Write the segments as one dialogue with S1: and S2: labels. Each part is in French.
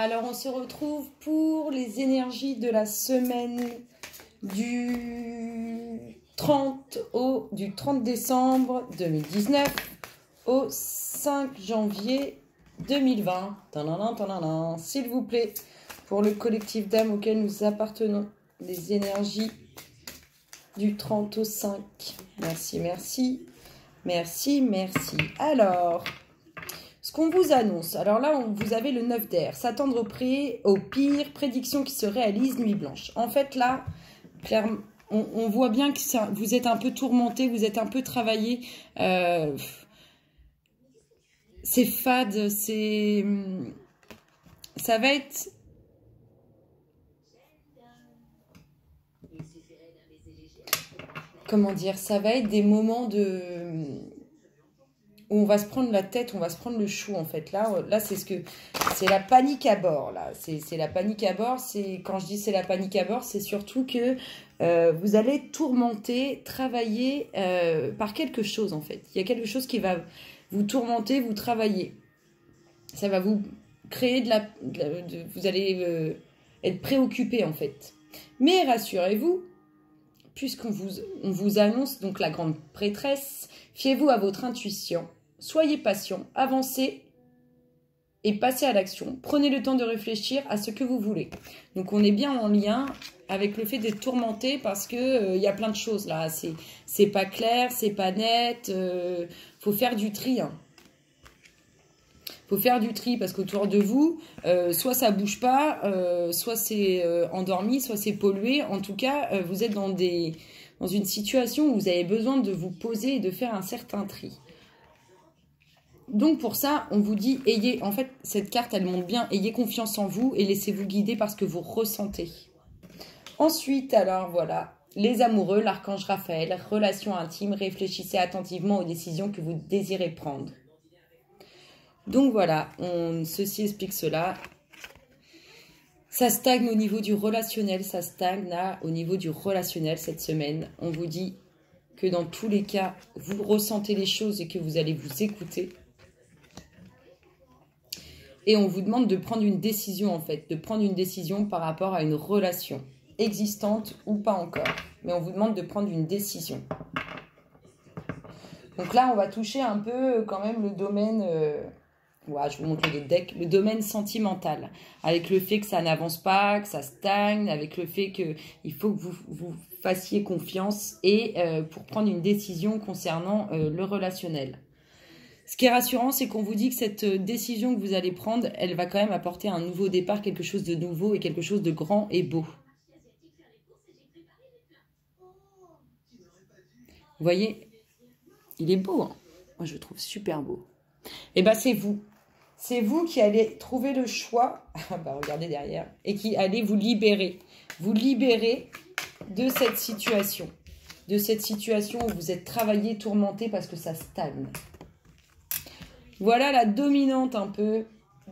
S1: Alors, on se retrouve pour les énergies de la semaine du 30 décembre 2019 au 5 janvier 2020. Tadadam, tadadam. S'il vous plaît, pour le collectif d'âmes auquel nous appartenons, les énergies du 30 au 5. Merci, merci. Merci, merci. Alors, ce qu'on vous annonce, alors là, vous avez le 9 d'air, s'attendre au pire, prédiction qui se réalise, nuit blanche. En fait, là, clairement, on voit bien que vous êtes un peu tourmenté, vous êtes un peu travaillé. C'est fade, ça va être... Comment dire, ça va être des moments où on va se prendre la tête, on va se prendre le chou en fait. Là c'est la panique à bord. Là, c'est la panique à bord. Quand je dis c'est la panique à bord, c'est surtout que vous allez tourmenter, travailler par quelque chose en fait. Il y a quelque chose qui va vous tourmenter, vous travailler. Ça va vous créer vous allez être préoccupé en fait. Mais rassurez-vous, puisqu'on vous annonce donc la grande prêtresse, fiez-vous à votre intuition, soyez patient, avancez et passez à l'action. Prenez le temps de réfléchir à ce que vous voulez. Donc on est bien en lien avec le fait d'être tourmenté parce que y a plein de choses là. C'est pas clair, c'est pas net. Faut faire du tri. Hein. Faut faire du tri parce qu'autour de vous, soit ça bouge pas, soit c'est endormi, soit c'est pollué. En tout cas, vous êtes dans une situation où vous avez besoin de vous poser et de faire un certain tri. Donc pour ça, on vous dit, en fait, cette carte, elle montre bien, ayez confiance en vous et laissez-vous guider par ce que vous ressentez. Ensuite, alors voilà, les amoureux, l'archange Raphaël, relations intimes, réfléchissez attentivement aux décisions que vous désirez prendre. Donc voilà, ceci explique cela. Ça stagne au niveau du relationnel, ça stagne là au niveau du relationnel cette semaine. On vous dit que dans tous les cas, vous ressentez les choses et que vous allez vous écouter. Et on vous demande de prendre une décision en fait, de prendre une décision par rapport à une relation existante ou pas encore. Mais on vous demande de prendre une décision. Donc là, on va toucher un peu quand même le domaine... je vous montre le deck, le domaine sentimental, avec le fait que ça n'avance pas, que ça stagne, avec le fait qu'il faut que vous fassiez confiance et pour prendre une décision concernant le relationnel. Ce qui est rassurant, c'est qu'on vous dit que cette décision que vous allez prendre, elle va quand même apporter un nouveau départ, quelque chose de nouveau et quelque chose de grand et beau. Vous voyez, il est beau, hein. Moi, je le trouve super beau. Et bien, c'est vous. C'est vous qui allez trouver le choix, regardez derrière, et qui allez vous libérer. Vous libérer de cette situation. De cette situation où vous êtes travaillé, tourmenté parce que ça stagne. Voilà la dominante un peu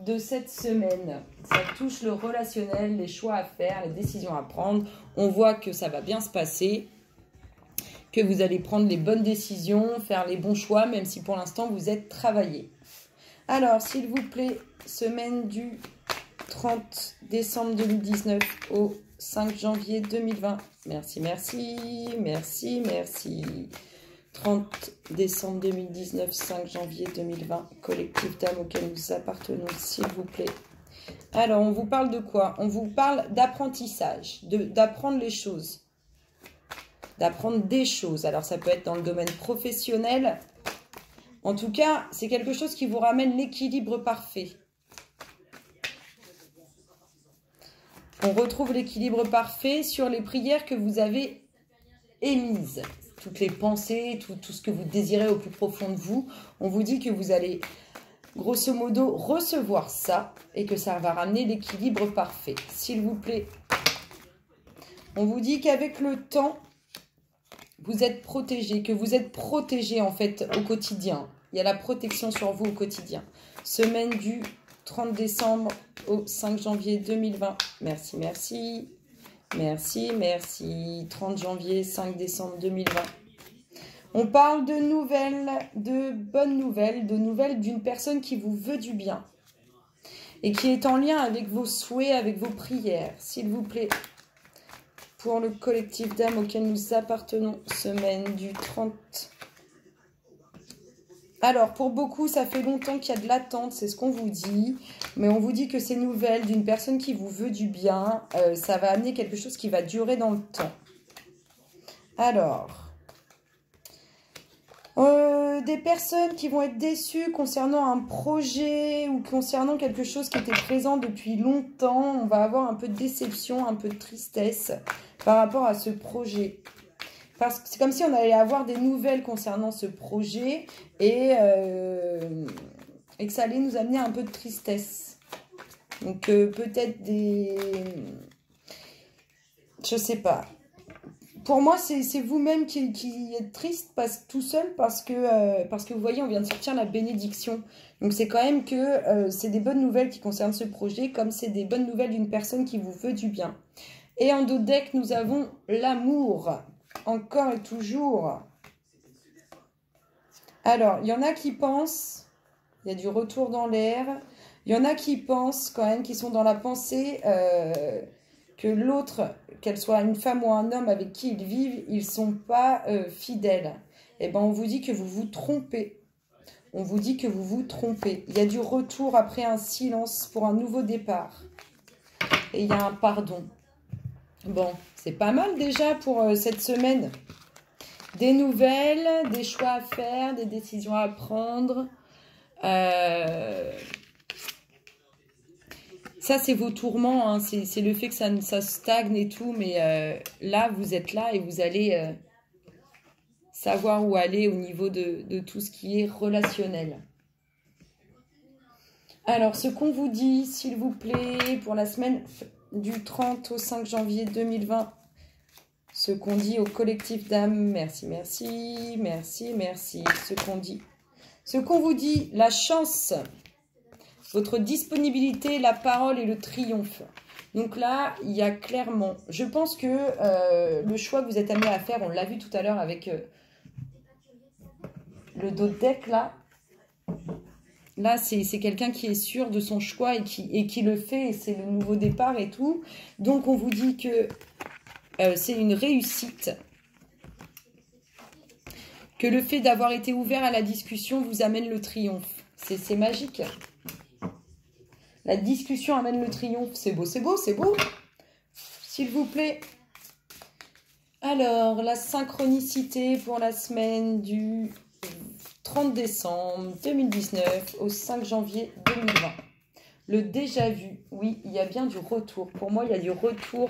S1: de cette semaine. Ça touche le relationnel, les choix à faire, les décisions à prendre. On voit que ça va bien se passer, que vous allez prendre les bonnes décisions, faire les bons choix, même si pour l'instant vous êtes travaillé. Alors, s'il vous plaît, semaine du 30 décembre 2019 au 5 janvier 2020. Merci, merci, merci, merci. 30 décembre 2019, 5 janvier 2020, collectif d'âmes auquel nous appartenons, s'il vous plaît. Alors, on vous parle de quoi? On vous parle d'apprentissage, d'apprendre les choses, d'apprendre des choses. Alors, ça peut être dans le domaine professionnel. En tout cas, c'est quelque chose qui vous ramène l'équilibre parfait. On retrouve l'équilibre parfait sur les prières que vous avez émises. Toutes les pensées, tout ce que vous désirez au plus profond de vous. On vous dit que vous allez, grosso modo, recevoir ça et que ça va ramener l'équilibre parfait. S'il vous plaît, on vous dit qu'avec le temps, vous êtes protégé, que vous êtes protégé en fait au quotidien. Il y a la protection sur vous au quotidien. Semaine du 30 décembre au 5 janvier 2020. Merci, merci. Merci, merci. 30 janvier, 5 décembre 2020. On parle de nouvelles, de bonnes nouvelles, de nouvelles d'une personne qui vous veut du bien. et qui est en lien avec vos souhaits, avec vos prières. S'il vous plaît, pour le collectif d'âmes auquel nous appartenons, semaine du 30. Alors, pour beaucoup, ça fait longtemps qu'il y a de l'attente, c'est ce qu'on vous dit. Mais on vous dit que ces nouvelles d'une personne qui vous veut du bien, ça va amener quelque chose qui va durer dans le temps. Alors, des personnes qui vont être déçues concernant un projet ou concernant quelque chose qui était présent depuis longtemps. On va avoir un peu de déception, un peu de tristesse par rapport à ce projet. Parce que c'est comme si on allait avoir des nouvelles concernant ce projet et que ça allait nous amener un peu de tristesse. Donc peut-être des... Je sais pas. Pour moi, c'est vous-même qui êtes triste tout seul parce que vous voyez, on vient de sortir la bénédiction. Donc c'est quand même que c'est des bonnes nouvelles qui concernent ce projet, comme c'est des bonnes nouvelles d'une personne qui vous veut du bien. Et en dos deck, nous avons l'amour. Encore et toujours. Alors, il y en a qui pensent, il y a du retour dans l'air, il y en a qui pensent quand même, qui sont dans la pensée que l'autre, qu'elle soit une femme ou un homme avec qui ils vivent, ils ne sont pas fidèles. Eh bien, on vous dit que vous vous trompez. On vous dit que vous vous trompez. Il y a du retour après un silence pour un nouveau départ. Et il y a un pardon. Bon, c'est pas mal déjà pour cette semaine. Des nouvelles, des choix à faire, des décisions à prendre. Ça, c'est vos tourments. Hein. C'est le fait que ça stagne et tout. Mais là, vous êtes là et vous allez savoir où aller au niveau de tout ce qui est relationnel. Alors, ce qu'on vous dit, s'il vous plaît, pour la semaine du 30 au 5 janvier 2020, ce qu'on dit au collectif d'âmes, merci, merci, merci, merci, ce qu'on dit. Ce qu'on vous dit, la chance, votre disponibilité, la parole et le triomphe. Donc là, il y a clairement, je pense que le choix que vous êtes amené à faire, on l'a vu tout à l'heure avec le dos de deck là. Là, c'est quelqu'un qui est sûr de son choix et qui le fait. C'est le nouveau départ et tout. Donc, on vous dit que c'est une réussite. Que le fait d'avoir été ouvert à la discussion vous amène le triomphe. C'est magique. La discussion amène le triomphe. C'est beau, c'est beau, c'est beau. S'il vous plaît. Alors, la synchronicité pour la semaine du 30 décembre 2019 au 5 janvier 2020. Le déjà vu, oui, il y a bien du retour. Pour moi, il y a du retour.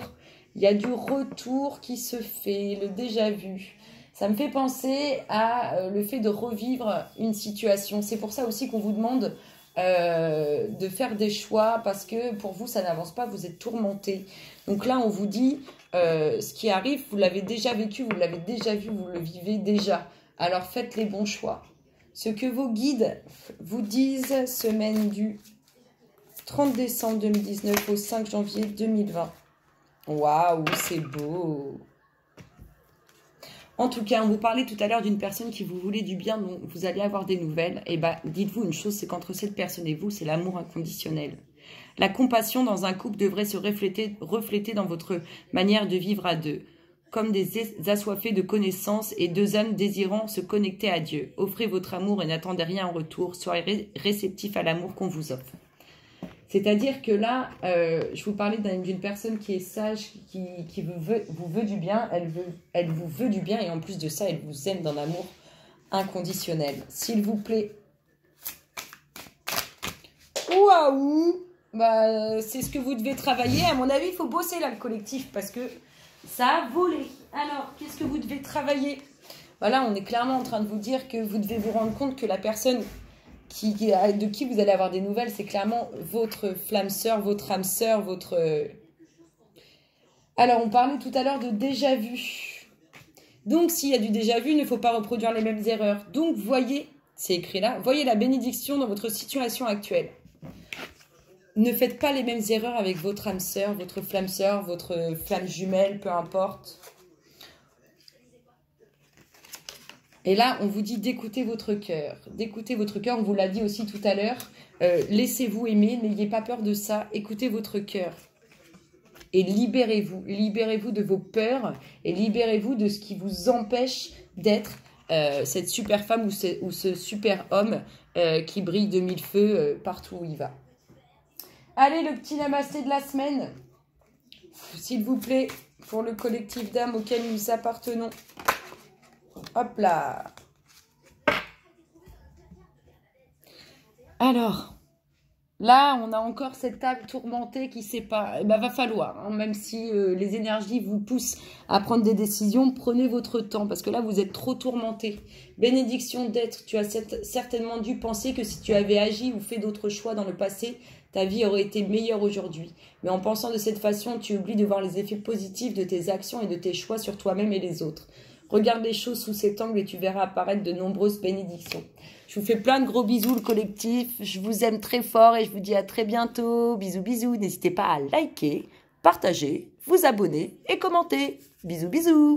S1: Il y a du retour qui se fait, le déjà vu. Ça me fait penser à le fait de revivre une situation. C'est pour ça aussi qu'on vous demande de faire des choix parce que pour vous, ça n'avance pas, vous êtes tourmenté. Donc là, on vous dit, ce qui arrive, vous l'avez déjà vécu, vous l'avez déjà vu, vous le vivez déjà. Alors faites les bons choix. Ce que vos guides vous disent, semaine du 30 décembre 2019 au 5 janvier 2020. Waouh, c'est beau. En tout cas, on vous parlait tout à l'heure d'une personne qui vous voulait du bien, dont vous allez avoir des nouvelles. Et bien, dites-vous une chose, c'est qu'entre cette personne et vous, c'est l'amour inconditionnel. La compassion dans un couple devrait se refléter dans votre manière de vivre à deux. Comme des assoiffés de connaissances et deux âmes désirant se connecter à Dieu. Offrez votre amour et n'attendez rien en retour. Soyez réceptifs à l'amour qu'on vous offre. C'est-à-dire que là, je vous parlais d'une personne qui est sage, qui vous veut du bien, elle vous veut du bien et en plus de ça, elle vous aime dans l'amour inconditionnel. S'il vous plaît. Waouh! Bah, c'est ce que vous devez travailler. À mon avis, il faut bosser là, le collectif, parce que ça a volé. Alors, qu'est-ce que vous devez travailler? Voilà, on est clairement en train de vous dire que vous devez vous rendre compte que la personne de qui vous allez avoir des nouvelles, c'est clairement votre flamme sœur, votre âme sœur, votre... Alors, on parlait tout à l'heure de déjà vu. Donc, s'il y a du déjà vu, il ne faut pas reproduire les mêmes erreurs. Donc, voyez, c'est écrit là, voyez la bénédiction dans votre situation actuelle. Ne faites pas les mêmes erreurs avec votre âme sœur, votre flamme jumelle, peu importe. Et là, on vous dit d'écouter votre cœur. D'écouter votre cœur, on vous l'a dit aussi tout à l'heure. Laissez-vous aimer, n'ayez pas peur de ça. Écoutez votre cœur. Et libérez-vous. Libérez-vous de vos peurs et libérez-vous de ce qui vous empêche d'être cette super femme ou ce super homme qui brille de mille feux partout où il va. Allez, le petit namasté de la semaine. S'il vous plaît, pour le collectif d'âmes auquel nous appartenons. Hop là. Alors, là, on a encore cette table tourmentée qui ne sait pas. Eh ben, va falloir, hein, même si les énergies vous poussent à prendre des décisions, prenez votre temps, parce que là, vous êtes trop tourmenté. Bénédiction d'être, tu as certainement dû penser que si tu avais agi ou fait d'autres choix dans le passé, ta vie aurait été meilleure aujourd'hui. Mais en pensant de cette façon, tu oublies de voir les effets positifs de tes actions et de tes choix sur toi-même et les autres. Regarde les choses sous cet angle et tu verras apparaître de nombreuses bénédictions. Je vous fais plein de gros bisous, le collectif. Je vous aime très fort et je vous dis à très bientôt. Bisous, bisous. N'hésitez pas à liker, partager, vous abonner et commenter. Bisous, bisous.